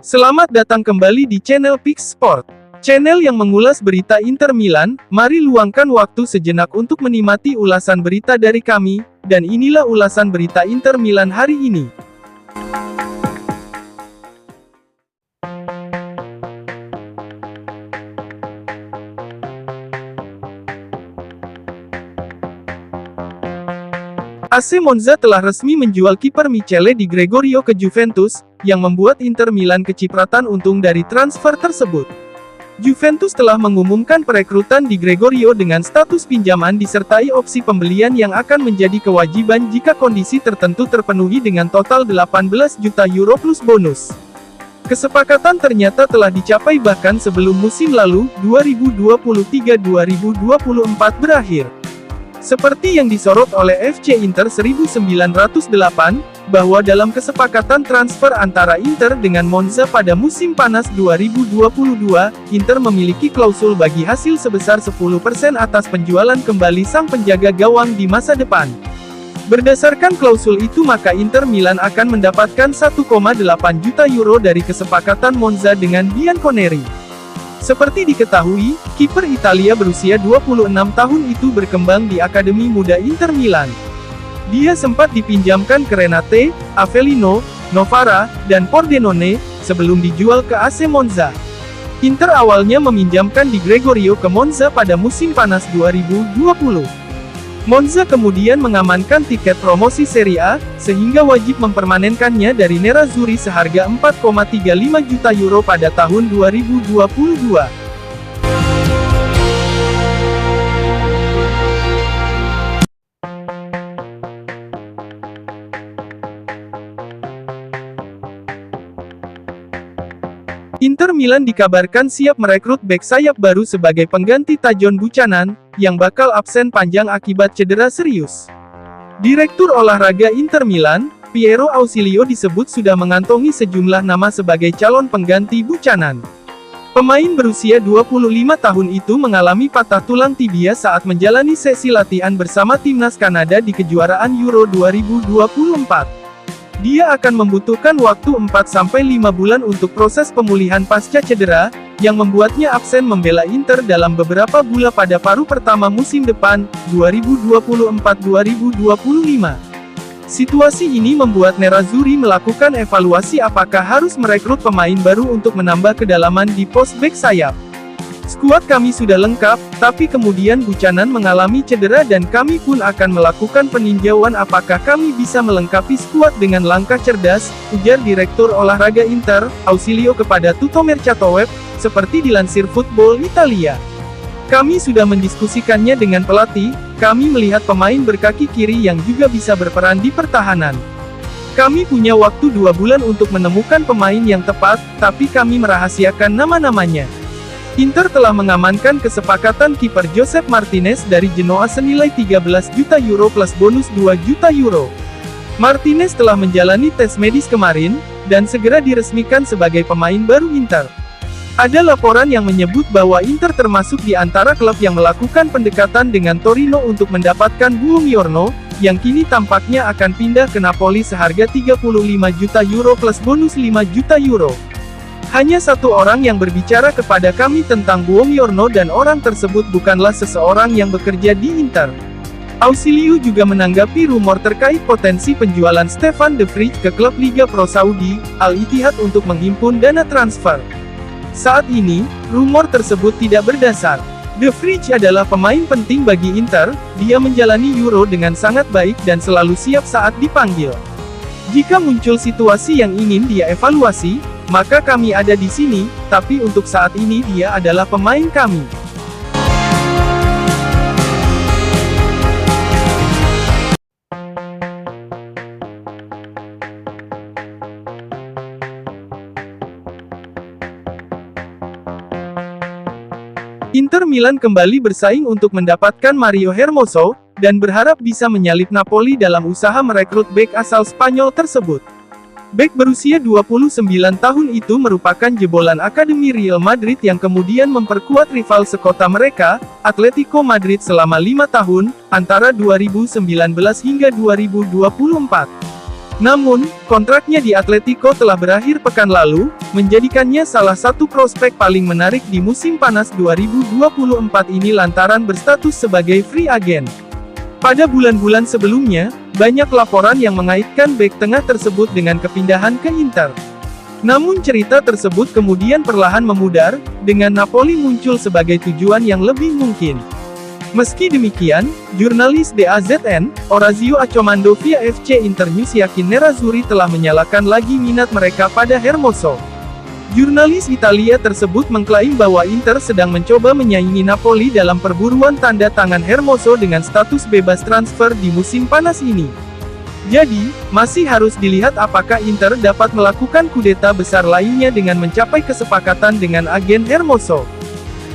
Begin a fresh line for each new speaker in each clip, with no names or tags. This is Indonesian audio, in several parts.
Selamat datang kembali di channel Pix Sport. Channel yang mengulas berita Inter Milan. Mari luangkan waktu sejenak untuk menikmati ulasan berita dari kami, dan inilah ulasan berita Inter Milan hari ini. AC Monza telah resmi menjual kiper Michele Di Gregorio ke Juventus, yang membuat Inter Milan kecipratan untung dari transfer tersebut. Juventus telah mengumumkan perekrutan Di Gregorio dengan status pinjaman disertai opsi pembelian yang akan menjadi kewajiban jika kondisi tertentu terpenuhi dengan total 18 juta euro plus bonus. Kesepakatan ternyata telah dicapai bahkan sebelum musim lalu, 2023-2024 berakhir. Seperti yang disorot oleh FC Inter 1908, bahwa dalam kesepakatan transfer antara Inter dengan Monza pada musim panas 2022, Inter memiliki klausul bagi hasil sebesar 10% atas penjualan kembali sang penjaga gawang di masa depan. Berdasarkan klausul itu maka Inter Milan akan mendapatkan 1,8 juta euro dari kesepakatan Monza dengan Bianconeri. Seperti diketahui, kiper Italia berusia 26 tahun itu berkembang di Akademi Muda Inter Milan. Dia sempat dipinjamkan ke Renate, Avellino, Novara, dan Pordenone, sebelum dijual ke AC Monza. Inter awalnya meminjamkan Di Gregorio ke Monza pada musim panas 2020. Monza kemudian mengamankan tiket promosi Serie A, sehingga wajib mempermanenkannya dari Nerazzurri seharga 4,35 juta euro pada tahun 2022. Inter Milan dikabarkan siap merekrut bek sayap baru sebagai pengganti Tajon Buchanan, yang bakal absen panjang akibat cedera serius. Direktur olahraga Inter Milan, Piero Ausilio disebut sudah mengantongi sejumlah nama sebagai calon pengganti Buchanan. Pemain berusia 25 tahun itu mengalami patah tulang tibia saat menjalani sesi latihan bersama timnas Kanada di kejuaraan Euro 2024. Dia akan membutuhkan waktu 4-5 bulan untuk proses pemulihan pasca cedera, yang membuatnya absen membela Inter dalam beberapa bulan pada paruh pertama musim depan, 2024-2025. Situasi ini membuat Nerazzurri melakukan evaluasi apakah harus merekrut pemain baru untuk menambah kedalaman di pos bek sayap. Skuad kami sudah lengkap, tapi kemudian Buchanan mengalami cedera dan kami pun akan melakukan peninjauan apakah kami bisa melengkapi skuad dengan langkah cerdas, ujar Direktur Olahraga Inter, Ausilio kepada Tuttomercatoweb, seperti dilansir Football Italia. Kami sudah mendiskusikannya dengan pelatih, kami melihat pemain berkaki kiri yang juga bisa berperan di pertahanan. Kami punya waktu 2 bulan untuk menemukan pemain yang tepat, tapi kami merahasiakan nama-namanya. Inter telah mengamankan kesepakatan kiper Josep Martinez dari Genoa senilai 13 juta euro plus bonus 2 juta euro. Martinez telah menjalani tes medis kemarin, dan segera diresmikan sebagai pemain baru Inter. Ada laporan yang menyebut bahwa Inter termasuk di antara klub yang melakukan pendekatan dengan Torino untuk mendapatkan Buongiorno, yang kini tampaknya akan pindah ke Napoli seharga 35 juta euro plus bonus 5 juta euro. Hanya satu orang yang berbicara kepada kami tentang Buongiorno dan orang tersebut bukanlah seseorang yang bekerja di Inter. Ausilio juga menanggapi rumor terkait potensi penjualan Stefan De Vrij ke klub Liga Pro Saudi, Al Ittihad untuk menghimpun dana transfer. Saat ini, rumor tersebut tidak berdasar. De Vrij adalah pemain penting bagi Inter, dia menjalani Euro dengan sangat baik dan selalu siap saat dipanggil. Jika muncul situasi yang ingin dia evaluasi, maka kami ada di sini, tapi untuk saat ini dia adalah pemain kami. Inter Milan kembali bersaing untuk mendapatkan Mario Hermoso, dan berharap bisa menyalip Napoli dalam usaha merekrut bek asal Spanyol tersebut. Bek berusia 29 tahun itu merupakan jebolan Akademi Real Madrid yang kemudian memperkuat rival sekota mereka, Atletico Madrid selama 5 tahun, antara 2019 hingga 2024. Namun, kontraknya di Atletico telah berakhir pekan lalu, menjadikannya salah satu prospek paling menarik di musim panas 2024 ini lantaran berstatus sebagai free agent. Pada bulan-bulan sebelumnya, banyak laporan yang mengaitkan bek tengah tersebut dengan kepindahan ke Inter. Namun cerita tersebut kemudian perlahan memudar, dengan Napoli muncul sebagai tujuan yang lebih mungkin. Meski demikian, jurnalis DAZN, Orazio Accomando via FC Internews yakin Nerazzurri telah menyalakan lagi minat mereka pada Hermoso. Jurnalis Italia tersebut mengklaim bahwa Inter sedang mencoba menyaingi Napoli dalam perburuan tanda tangan Hermoso dengan status bebas transfer di musim panas ini. Jadi, masih harus dilihat apakah Inter dapat melakukan kudeta besar lainnya dengan mencapai kesepakatan dengan agen Hermoso.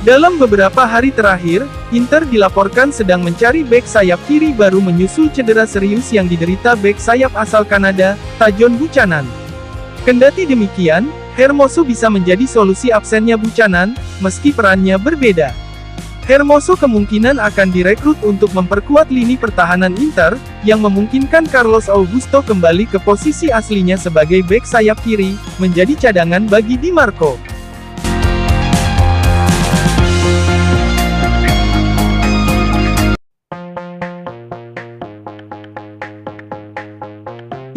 Dalam beberapa hari terakhir, Inter dilaporkan sedang mencari bek sayap kiri baru menyusul cedera serius yang diderita bek sayap asal Kanada, Tajon Buchanan. Kendati demikian, Hermoso bisa menjadi solusi absennya Buchanan, meski perannya berbeda. Hermoso kemungkinan akan direkrut untuk memperkuat lini pertahanan Inter, yang memungkinkan Carlos Augusto kembali ke posisi aslinya sebagai bek sayap kiri, menjadi cadangan bagi Di Marco.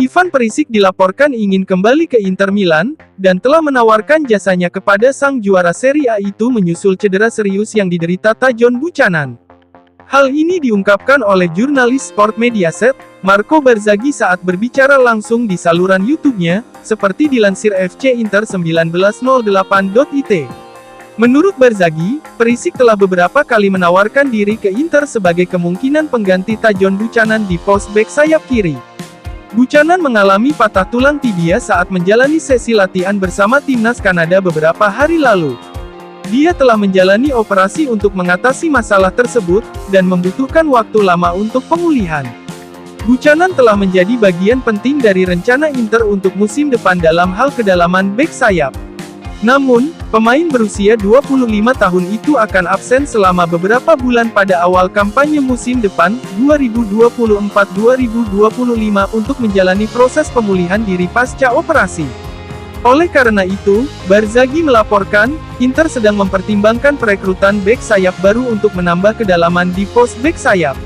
Ivan Perisic dilaporkan ingin kembali ke Inter Milan, dan telah menawarkan jasanya kepada sang juara Serie A itu menyusul cedera serius yang diderita Tajon Buchanan. Hal ini diungkapkan oleh jurnalis sport Mediaset, Marco Barzaghi saat berbicara langsung di saluran YouTube-nya, seperti dilansir FC Inter 1908.it. Menurut Barzaghi, Perisic telah beberapa kali menawarkan diri ke Inter sebagai kemungkinan pengganti Tajon Buchanan di pos bek sayap kiri. Buchanan mengalami patah tulang tibia saat menjalani sesi latihan bersama timnas Kanada beberapa hari lalu. Dia telah menjalani operasi untuk mengatasi masalah tersebut, dan membutuhkan waktu lama untuk pemulihan. Buchanan telah menjadi bagian penting dari rencana Inter untuk musim depan dalam hal kedalaman bek sayap. Namun, pemain berusia 25 tahun itu akan absen selama beberapa bulan pada awal kampanye musim depan, 2024-2025 untuk menjalani proses pemulihan diri pasca operasi. Oleh karena itu, Barzaghi melaporkan, Inter sedang mempertimbangkan perekrutan bek sayap baru untuk menambah kedalaman di pos bek sayap.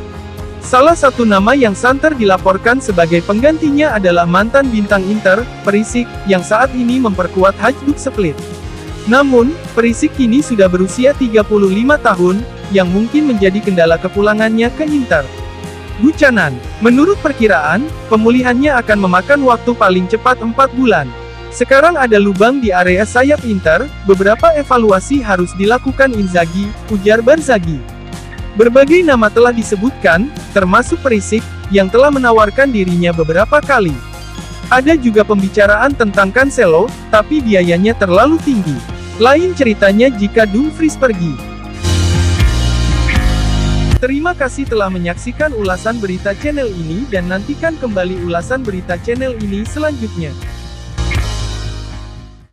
Salah satu nama yang santer dilaporkan sebagai penggantinya adalah mantan bintang Inter, Perisic, yang saat ini memperkuat Hajduk Split. Namun, Perisic kini sudah berusia 35 tahun, yang mungkin menjadi kendala kepulangannya ke Inter. Buchanan, menurut perkiraan, pemulihannya akan memakan waktu paling cepat 4 bulan. Sekarang ada lubang di area sayap Inter, beberapa evaluasi harus dilakukan Inzaghi, ujar Barzaghi. Berbagai nama telah disebutkan, termasuk Perisic, yang telah menawarkan dirinya beberapa kali. Ada juga pembicaraan tentang Cancelo, tapi biayanya terlalu tinggi. Lain ceritanya jika Dumfries pergi. Terima kasih telah menyaksikan ulasan berita channel ini dan nantikan kembali ulasan berita channel ini selanjutnya.